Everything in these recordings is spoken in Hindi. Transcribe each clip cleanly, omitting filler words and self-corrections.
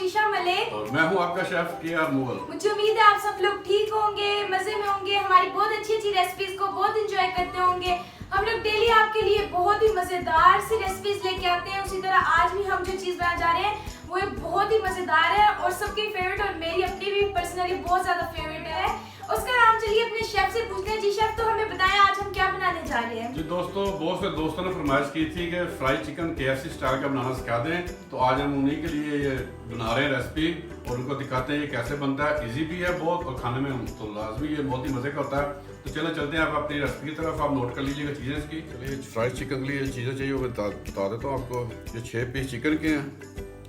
शीशा मलिक और मैं हूं आपका शेफ केआर मुगल। मुझे उम्मीद है आप सब लोग ठीक होंगे, मजे में होंगे, हमारी बहुत अच्छी अच्छी रेसिपीज को बहुत एंजॉय करते होंगे। हम लोग डेली आपके लिए बहुत ही मजेदार सी रेसिपीज लेके आते हैं। उसी तरह आज भी हम जो चीज बनाने जा रहे हैं वो एक बहुत ही मजेदार है और सबकी फेवरेट और मेरी अपनी भी पर्सनली बहुत ज्यादा फेवरेट है। उसका नाम चलिए अपने शेफ से पूछते हैं। जी शेफ, तो हमें बताएं आज हम क्या बनाने जा रहे हैं। जी दोस्तों, बहुत से दोस्तों ने फरमाइश की थी कि फ्राई चिकन KFC स्टाइल का बनाना सिखा दें, तो आज हम उन्हीं के लिए ये बना रहे हैं रेसिपी और उनको दिखाते हैं ये कैसे बनता है। इजी भी है बहुत और खाने में तो लाजमी ये बहुत ही मजे का होता है। तो चलो चलते हैं आप अपनी रेसिपी की तरफ। आप नोट कर लीजिएगा चीज़ें इसकी। चलिए फ्राई चिकन के लिए चीज़ें चाहिए वो बता देता हूँ आपको। ये 6 पीस चिकन के हैं।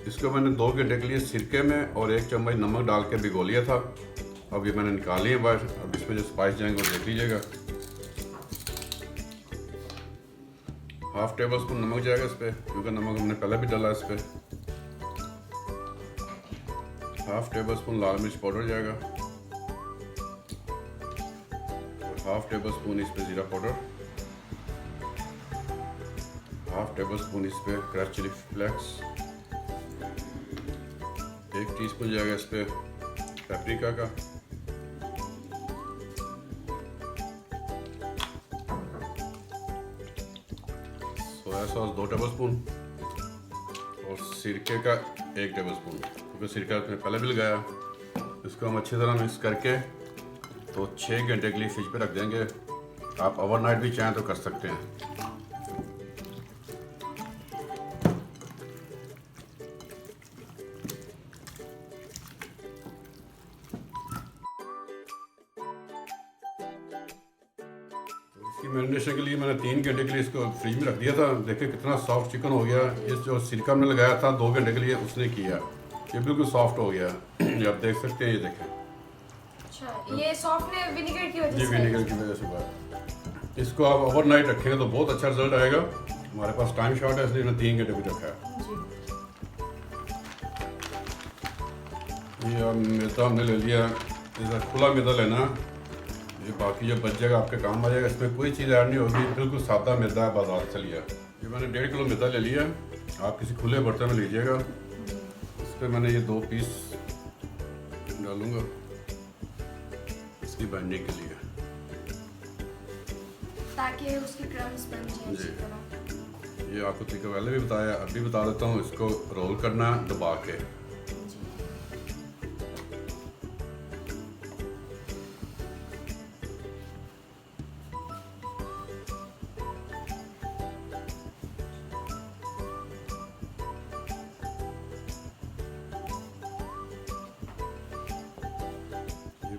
इसको मैंने 2 घंटे के लिए सिरके में और 1 चम्मच नमक डाल के भिगो लिया था। अब ये मैंने निकाल लिया बाहर। अब इसमें जो स्पाइस जाएंगे वो देख लीजिएगा। 1/2 टेबल स्पून नमक जाएगा इस पर, क्योंकि नमक हमने पहले भी डाला इस पर। 1/2 टेबल स्पून लाल मिर्च पाउडर जाएगा और 1/2 टेबल स्पून इस पर जीरा पाउडर, 1/2 टेबल स्पून इस पर क्रश चिली फ्लेक्स, 1 टीस्पून जाएगा इस पर पेपरिका का, सोया सॉस 2 टेबल स्पून और सिरके का 1 टेबल स्पून, क्योंकि सिरका उसने पहले भी लगाया। इसको हम अच्छी तरह मिक्स करके तो 6 घंटे के लिए फ्रिज पे रख देंगे। आप ओवरनाइट भी चाहें तो कर सकते हैं। इसकी मैरिनेशन के लिए मैंने 3 घंटे के लिए इसको फ्रिज में रख दिया था। देखिए कितना सॉफ्ट चिकन हो गया। इस जो सिरका हमने लगाया था 2 घंटे के लिए उसने किया, ये बिल्कुल सॉफ्ट हो गया। ये आप देख सकते हैं, ये देखें। अच्छा, ये सॉफ्ट विनेगर की वजह जी से। विनेगर की वजह से हुआ। इसको आप ओवरनाइट रखेंगे तो बहुत अच्छा रिजल्ट आएगा। हमारे पास टाइम शॉर्ट है इसलिए मैंने 3 घंटे भी रखा है। ये मैदा हमने ले लिया, जैसा खुला मैदा लेना। ये बाकी जो बच जाएगा आपके काम आ जाएगा। इसमें कोई चीज़ ऐड नहीं होगी, बिल्कुल सादा मैदा है बाजार से लिया। ये मैंने 1.5 किलो मैदा ले लिया। आप किसी खुले बर्तन में लीजिएगा। इस पर मैंने ये 2 पीस डालूंगा इसकी बाइंडिंग के लिए, ताकि उसकी क्रम्स बन जाए जी। अच्छी तरह। ये आपको तरीका पहले भी बताया, अभी बता देता हूँ। इसको रोल करना दबा के।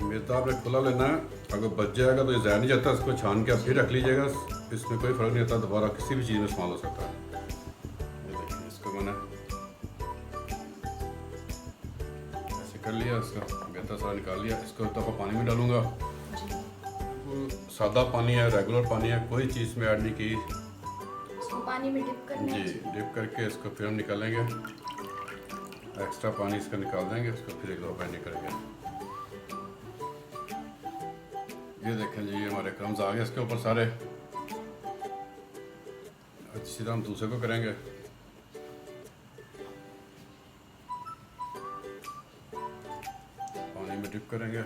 मैदा आपने खुला लेना है। अगर बच जाएगा तो ये ज़ाया नहीं जाता। इसको छान के आप फिर रख लीजिएगा। इसमें कोई फ़र्क नहीं आता, दोबारा किसी भी चीज़ में इस्तेमाल हो सकता है। ये देखिए, इसको मैंने ऐसे कर लिया। इसका मैदा सारा निकाल लिया। इसको एक दफ़ा पानी में डालूंगा। सादा पानी है, रेगुलर पानी है, कोई चीज़ में ऐड नहीं की। इसको पानी में डिप करना है। जी, डिप करके इसको फिर हम निकालेंगे। एक्स्ट्रा पानी इसका निकाल देंगे। इसको फिर एक दफ़ा बाइंडिंग करेंगे। ये देखें जी, ये हमारे क्रम्स आ गए इसके ऊपर सारे। अच्छी तरह हम दूसरे को करेंगे। पानी में डिप करेंगे।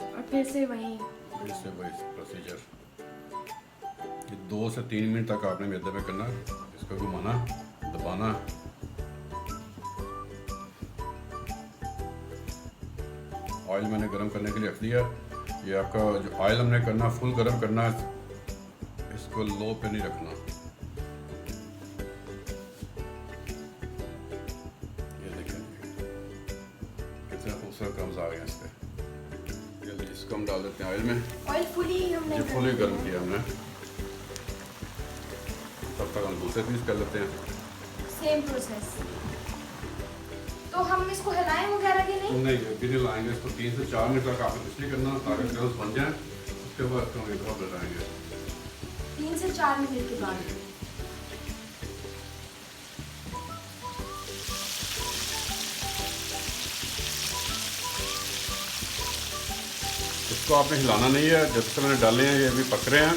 और फिर से वही इससे वही प्रोसीजर। ये 2 से 3 मिनट तक आपने मैदे में करना। इसको घुमाना, दबाना। ऑयल मैंने गरम करने के लिए रख दिया। ये आपका जो ऑयल हमने करना फुल गरम करना है, इसको लो पे नहीं रखना। ये देखें कितने खूबसूरत क्रम्स आ गए हैं इस पे। जल्दी इसको हम डाल देते हैं ऑयल में। ऑयल फुली हमने ये फुली गर्म किया हमने। तब तक हम दूसरे पीस कर लेते हैं। Same process. तो हम इसको हिलाएं वगैरह के नहीं? नहीं, अभी नहीं लाएंगे इसको। 3 से 4 मिनट तक आपको इसलिए करना ताकि क्रम्स बन जाए। उसके बाद इसको हम एक और बनाएंगे 3 से 4 मिनट के बाद। इसको आपने हिलाना नहीं है। जब से मैंने डाले हैं ये अभी पक रहे हैं।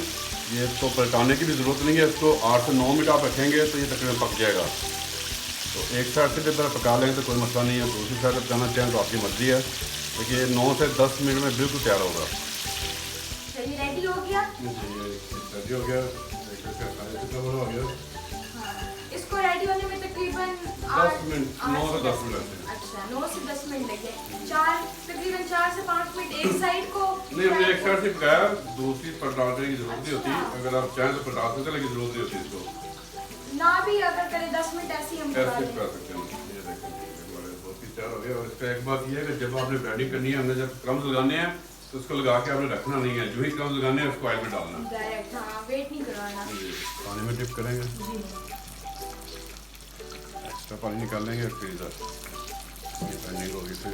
ये इसको पलटाने की भी ज़रूरत नहीं है। इसको 8 से 9 मिनट आप रखेंगे तो ये तकरीबन पक जाएगा। तो एक साइड से जितना पका लेंगे तो कोई मसला नहीं है, दूसरी साइड से पकाना चाहें तो आपकी मर्ज़ी है। देखिए 9 से 10 मिनट में बिल्कुल तैयार होगा। चलिए रेडी हो गया। रेडी हो गया, कितना बड़ा हो गया। हाँ, इसको रेडी होने में तकरीबन 10 मिनट, 9 से 10 मिनट लगते हैं। अच्छा 9 से 10 मिनट लगे। तकरीबन 4 से 5 मिनट एक साइड को नहीं, हमने एक साइड से पकाया, दूसरी पलटाने की जरूरत नहीं होती। अगर आप चाहें तो पलटा सकते हैं, लेकिन जरूरत नहीं होती इसको। ना भी अगर करें 10 मिनट ऐसे ही हम पका ऐसे लें। पका सकते हैं। ये देखें, हमारे बहुत ही तैयार हो गया। और इसका एक बात ये है कि जब आपने ब्रेडिंग करनी है, हमने जब क्रम्स लगाने हैं तो उसको लगा के आपने रखना नहीं है। जो ही क्रम्स लगाने हैं उसको ऑयल में डालना है। डायरेक्ट, हाँ, वेट नहीं करवाना। पानी में डिप करेंगे, जी एक्स्ट्रा पानी निकालेंगे, फिर इधर ये पेंडिंग होगी। फिर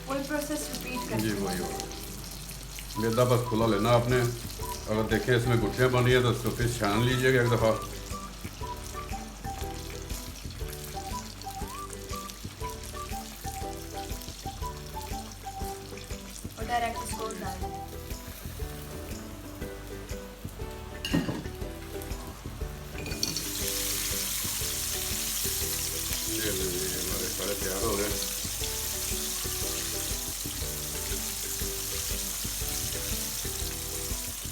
वही प्रोसेस रिपीट करते जी हैं। वही होगा। मैदा बस खुला लेना आपने। अगर देखें इसमें गुठलियाँ बन रही है तो उसको फिर छान लीजिएगा एक दफ़ा। और डायरेक्ट इसको डाल दें। ये हमारे सारे तैयार हो गए।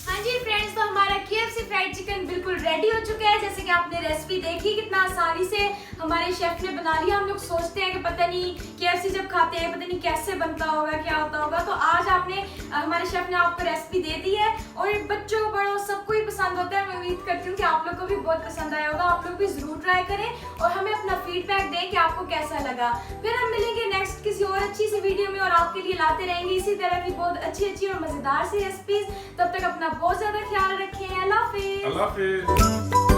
हाँ जी फ्रेंड्स, तो हमारा KFC फ्राइड चिकन बिल्कुल रेडी हो चुका है। जैसे कि आपने रेसिपी देखी कितना आसानी से हमारे शेफ ने बना लिया। हम लोग सोचते हैं कि पता नहीं KFC जब खाते हैं पता नहीं कैसे बनता होगा, क्या होता होगा। तो आज आपने हमारे शेफ ने आपको रेसिपी दे दी है और बच्चों बड़ों सबको ही पसंद होता है। मैं उम्मीद करती हूँ कि आप लोग को भी बहुत पसंद आया होगा। आप लोग भी जरूर ट्राई करें और हमें अपना फीडबैक दें कि आपको कैसा लगा। फिर हम मिलेंगे नेक्स्ट किसी और अच्छी सी वीडियो में और आपके लिए लाते रहेंगे इसी तरह की बहुत अच्छी और मजेदार सी रेसिपीज। तब तक अपना बहुत ज्यादा ख्याल रखें। अल्लाह हाफिज। अल्लाह हाफिज।